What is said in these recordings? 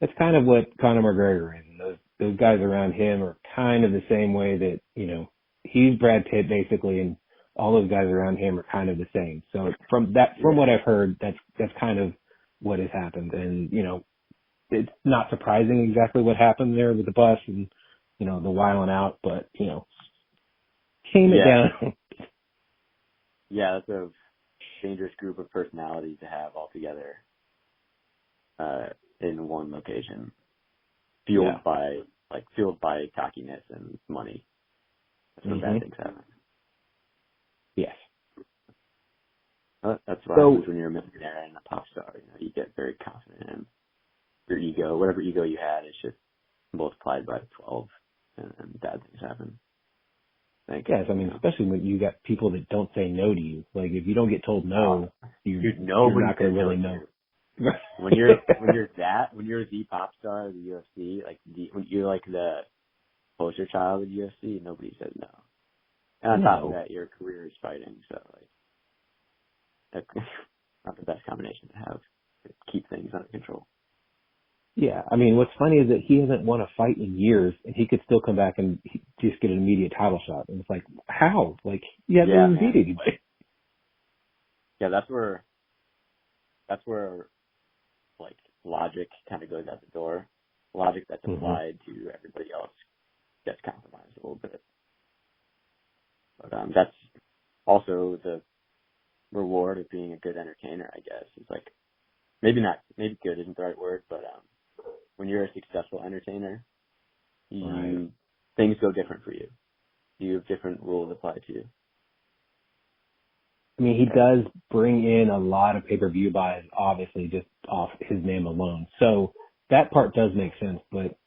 that's kind of what Conor McGregor is. And those guys around him are kind of the same way that, he's Brad Pitt basically, and all those guys around him are kind of the same. So from what I've heard, that's kind of what has happened. And, it's not surprising exactly what happened there with the bus and, the wiling out, but, tame it down. Yeah, that's a dangerous group of personalities to have all together in one location, fueled by cockiness and money. That's when bad things happen. Yes. That's what happens when you're a millionaire and a pop star. You get very confident in your ego. Whatever ego you had, it's just multiplied by 12, and bad things happen. Yes, especially when you got people that don't say no to you. Like, if you don't get told no, you're not going to really know. When you're the pop star of the UFC, when you're like the poster child of the UFC, nobody says no. And on top of that, your career is fighting, so that's not the best combination to have to keep things under control. Yeah, what's funny is that he hasn't won a fight in years, and he could still come back and just get an immediate title shot. And it's like, how? Like, he hasn't even beat anybody. Yeah, that's where like logic kind of goes out the door. Logic that's applied to everybody else gets compromised a little bit. But that's also the reward of being a good entertainer, I guess. It's like maybe good isn't the right word, but when you're a successful entertainer, things go different for you. You have different rules applied to you. He does bring in a lot of pay-per-view buys, obviously, just off his name alone. So that part does make sense, but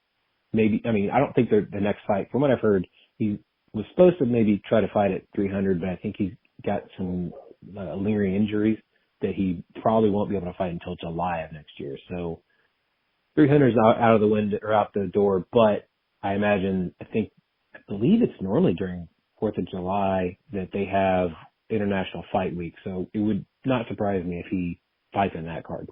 maybe, I don't think the next fight, from what I've heard, he was supposed to maybe try to fight at 300, but I think he's got some lingering injuries that he probably won't be able to fight until July of next year. So 300 is out of the window or out the door, but I believe it's normally during 4th of July that they have International Fight Week. So it would not surprise me if he fights in that card.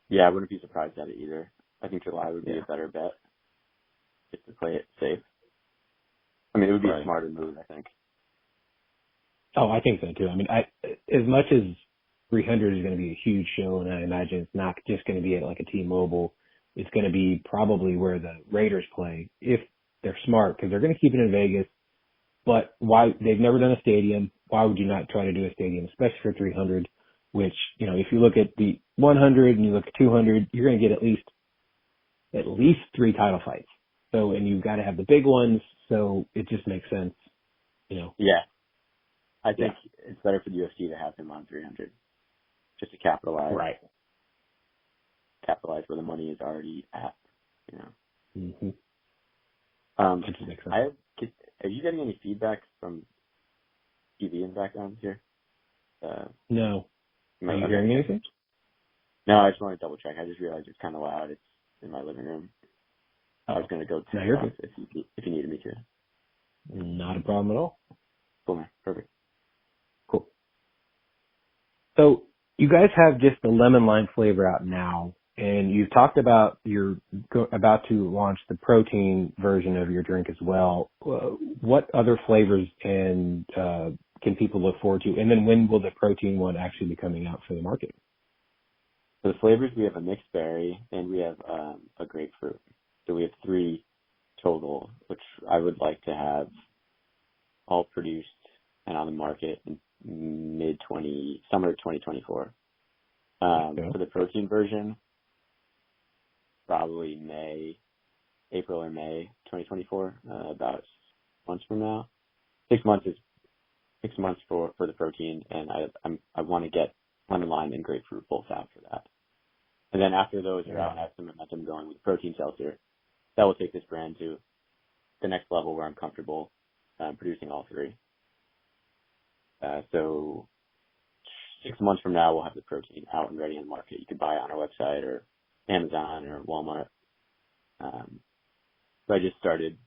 Yeah, I wouldn't be surprised at it either. I think July would be a better bet just to play it safe. It would be a smarter move, I think. Oh, I think so too. As much as 300 is going to be a huge show, and I imagine it's not just going to be at like a T-Mobile. It's going to be probably where the Raiders play, if they're smart, because they're going to keep it in Vegas. But they've never done a stadium. Why would you not try to do a stadium, especially for 300, which, if you look at the 100 and you look at 200, you're going to get at least 3 title fights. So, and you've got to have the big ones. So it just makes sense, Yeah. I think it's better for the UFC to have him on 300. Just to capitalize. Right. Capitalize where the money is already at, Mm-hmm. Are you getting any feedback from TV in the background here? No. Are you hearing anything? No, I just want to double check. I just realized it's kind of loud. It's in my living room. I was going to go turn it off if you needed me to. Not a problem at all. Cool, man. Perfect. Cool. So you guys have just the lemon lime flavor out now, and you've talked about you're about to launch the protein version of your drink as well. What other flavors can people look forward to? And then when will the protein one actually be coming out for the market? For the flavors, we have a mixed berry and we have a grapefruit. So we have 3 total, which I would like to have all produced and on the market in summer 2024. For the protein version, probably April or May 2024, about 6 months from now. 6 months is 6 months for the protein, and I want to get lemon lime and grapefruit both out for that. And then after those are out, I have some momentum going with Brute Seltzer. That will take this brand to the next level where I'm comfortable producing all 3. So 6 months from now, we'll have the protein out and ready in the market. You can buy it on our website or Amazon or Walmart. So I just started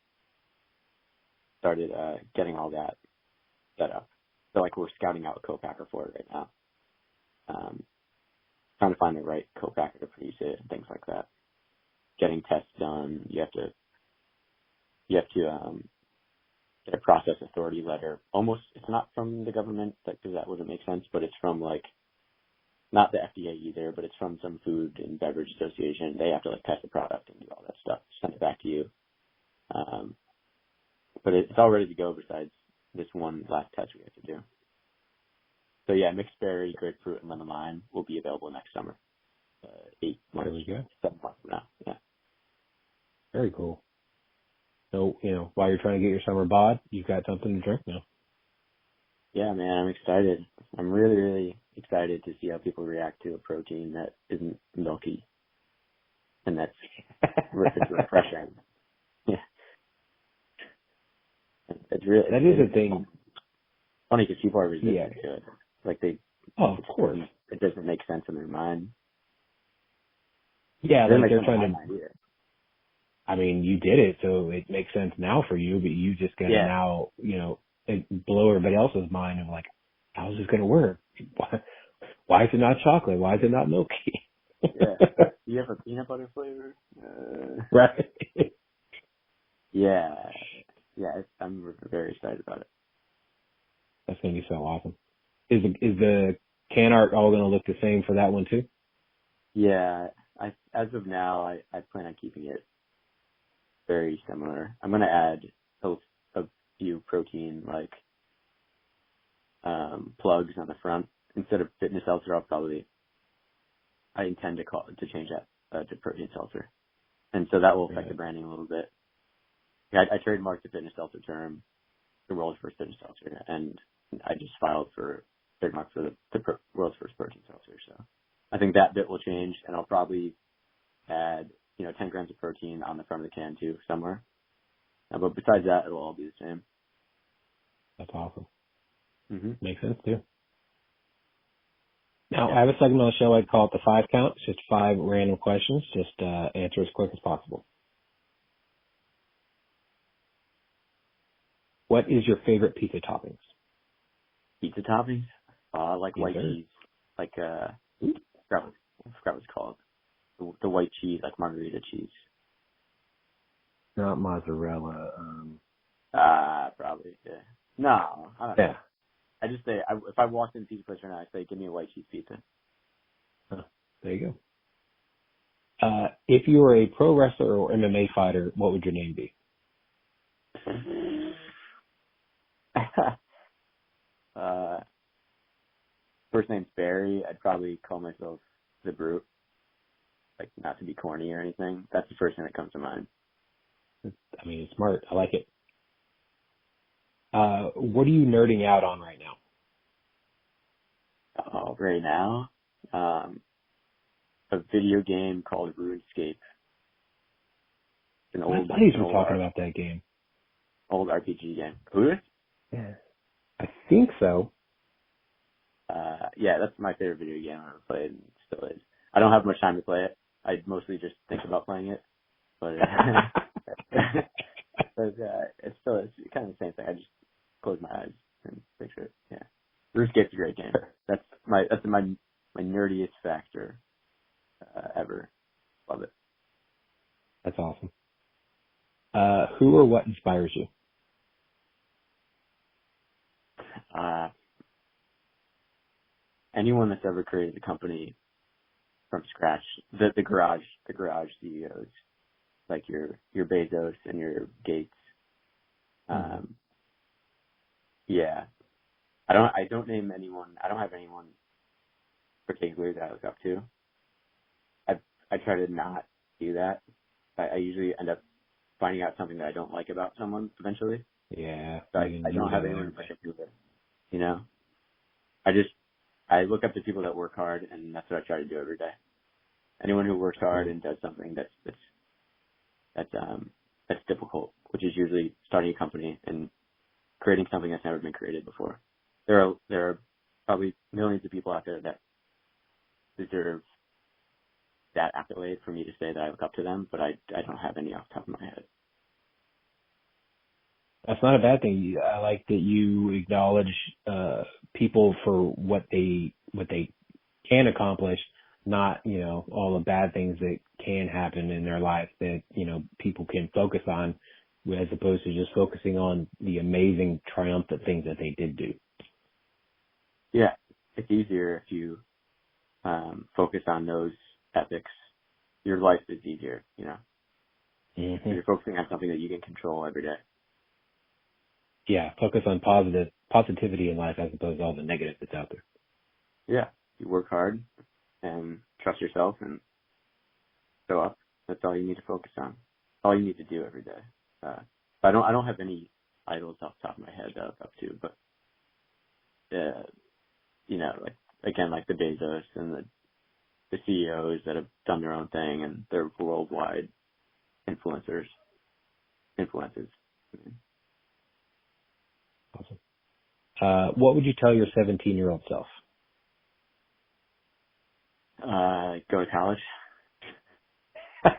getting all that set up. So we're scouting out a co-packer for it right now. trying to find the right co-packer to produce it and things like that. Getting tests done. You have to get a process authority letter. Almost, it's not from the government because that wouldn't make sense, but it's from like, not the FDA either, but it's from some food and beverage association. They have to like test the product and do all that stuff, send it back to you. But it's all ready to go besides this one last test we have to do. So yeah, mixed berry, grapefruit, and lemon lime will be available next summer. 8 months, There we go. 7 months from now. Yeah. Very cool. So, while you're trying to get your summer bod, you've got something to drink now. Yeah, man, I'm excited. I'm really, really excited to see how people react to a protein that isn't milky and that's refreshing. Yeah. It's really, that is a thing. Funny because people are resistant to it. Like of course. It doesn't make sense in their mind. Yeah, like they're trying to. I mean, you did it, so it makes sense now for you, but you just gotta now, blow everybody else's mind of like, how is this gonna work? Why is it not chocolate? Why is it not milky? Yeah. You have a peanut butter flavor? Right. Yeah. Yeah, I'm very excited about it. That's gonna be so awesome. Is the can art all gonna look the same for that one too? Yeah. As of now, I plan on keeping it very similar. I'm gonna add a few protein like plugs on the front. Instead of fitness seltzer, I intend to change that to protein seltzer. And so that will affect the branding a little bit. Yeah, I trademarked the fitness seltzer term, the world's first fitness seltzer, and I just filed for trademark for the world's first protein seltzer. So I think that bit will change, and I'll probably add 10 grams of protein on the front of the can too somewhere. But besides that, it'll all be the same. That's awesome. Mm-hmm. Makes sense too. Now, I have a segment on the show I'd call it the 5 count. It's just 5 random questions. Just answer as quick as possible. What is your favorite pizza toppings? Pizza toppings? Like white sir. cheese. Like, I forgot what it's called. The white cheese, like margarita cheese. Not mozzarella. Probably, yeah. No, I don't know. I just say, if I walked in a pizza place right now, I'd say, give me a white cheese pizza. There you go. If you were a pro wrestler or MMA fighter, what would your name be? First name's Barry. I'd probably call myself the Brute. Like, not to be corny or anything. That's the first thing that comes to mind. I mean, it's smart. I like it. What are you nerding out on right now? Right now? A video game called RuneScape. My buddies were talking about that game. Old RPG game. Who is? Yeah. I think so. Yeah, that's my favorite video game I've ever played, and it still is. I don't have much time to play it. I mostly just think about playing it. But, it's kind of the same thing. I just close my eyes and picture it. Yeah. RuneScape's a great game. That's my nerdiest factor ever. Love it. That's awesome. Who or what inspires you? Anyone that's ever created a company from scratch. The garage CEOs, like your Bezos and your Gates. Yeah. I don't name anyone. I don't have anyone particularly that I look up to. I try to not do that. I usually end up finding out something that I don't like about someone eventually. Yeah. So I don't have anyone in particular. I look up to people that work hard, and that's what I try to do every day. Anyone who works hard and does something that's difficult, which is usually starting a company and creating something that's never been created before. There are probably millions of people out there that deserve that accolade for me to say that I look up to them, but I don't have any off the top of my head. That's not a bad thing. I like that you acknowledge people for what they can accomplish, not, all the bad things that can happen in their life that, people can focus on, as opposed to just focusing on the amazing triumphant things that they did do. Yeah. It's easier if you focus on those epics. Your life is easier, Mm-hmm. You're focusing on something that you can control every day. Yeah. Focus on positivity in life as opposed to all the negative that's out there. Yeah. You work hard and trust yourself and show up. That's all you need to focus on. All you need to do every day. I don't have any idols off the top of my head that I look up to, but like the Bezos and the CEOs that have done their own thing and they're worldwide influences. Awesome. What would you tell your 17-year-old self? Go to college. Go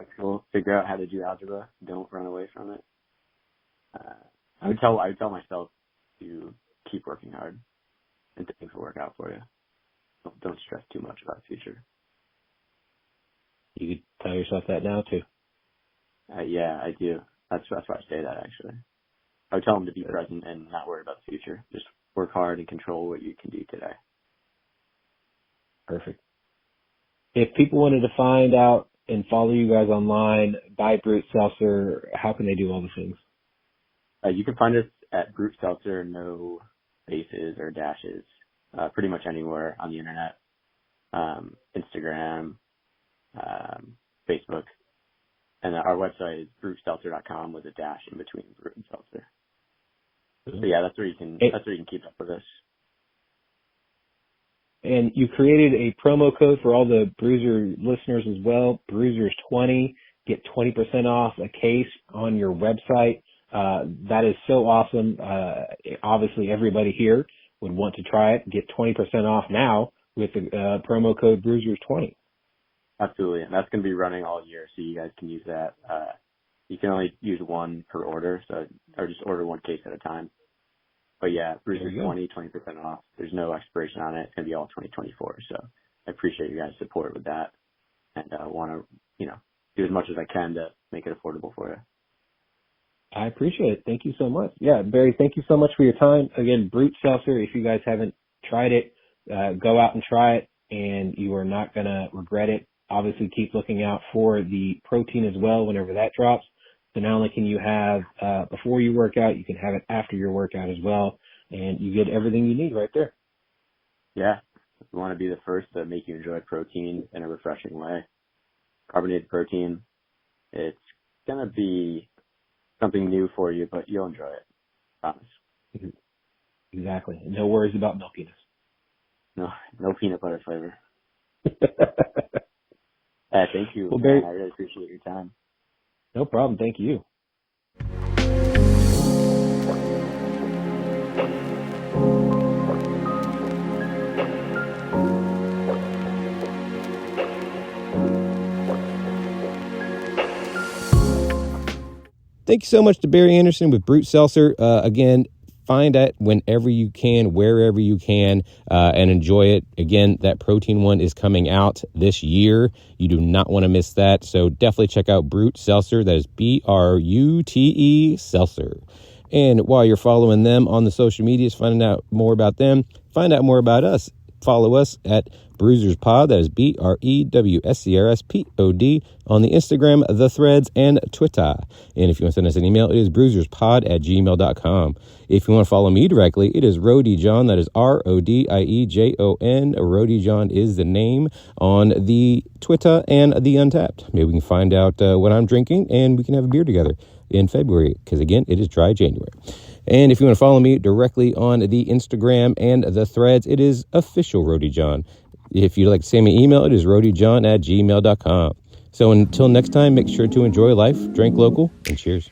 to school. Figure out how to do algebra. Don't run away from it. I would tell myself to keep working hard and things will work out for you. Don't stress too much about the future. You could tell yourself that now too. Yeah, I do. That's why I say that actually. I would tell them to be present and not worry about the future. Just work hard and control what you can do today. Perfect. If people wanted to find out and follow you guys online, buy Brute Seltzer, how can they do all the things? You can find us at Brute Seltzer, no spaces or dashes, pretty much anywhere on the internet, Instagram, Facebook, and our website is bruteseltzer.com with a dash in between Brute and Seltzer. So yeah, that's where you can keep up with us. And you created a promo code for all the Bruiser listeners as well, Brewsers20, get 20% off a case on your website. That is so awesome. Obviously everybody here would want to try it. Get 20% off now with the promo code Brewsers20. Absolutely. And that's going to be running all year, so you guys can use that. You can only use one per order, or just order one case at a time. But yeah, Brewsers20, 20% off. There's no expiration on it. It's going to be all 2024. So I appreciate you guys' support with that. And I want to, do as much as I can to make it affordable for you. I appreciate it. Thank you so much. Yeah, Barry, thank you so much for your time. Again, Brute Seltzer, if you guys haven't tried it, go out and try it, and you are not going to regret it. Obviously, keep looking out for the protein as well whenever that drops. So not only can you have before you work out, you can have it after your workout as well, and you get everything you need right there. Yeah, we want to be the first to make you enjoy protein in a refreshing way. Carbonated protein, it's going to be something new for you, but you'll enjoy it. Promise. Exactly. No worries about milkiness. No peanut butter flavor. Thank you. Well, Barry, I really appreciate your time. No problem. Thank you. Thank you so much to Barry Anderson with Brute Seltzer. Again, find it whenever you can, wherever you can, and enjoy it. Again, that protein one is coming out this year. You do not want to miss that. So definitely check out Brute Seltzer. That is Brute Seltzer. And while you're following them on the social medias, finding out more about them, find out more about us. Follow us at Brewsers Pod. That is BREWSCRSPOD on the Instagram, the Threads, and Twitter. And if you want to send us an email, it is brewserspod@gmail.com. If you want to follow me directly, it is Rody John. That is RODIEJON. Rody John is the name on the Twitter and the Untapped. Maybe we can find out what I'm drinking and we can have a beer together in February, because again, it is dry January. And if you want to follow me directly on the Instagram and the Threads, it is official Rody John. If you'd like to send me an email, it is rodyjohn@gmail.com. So until next time, make sure to enjoy life, drink local, and cheers.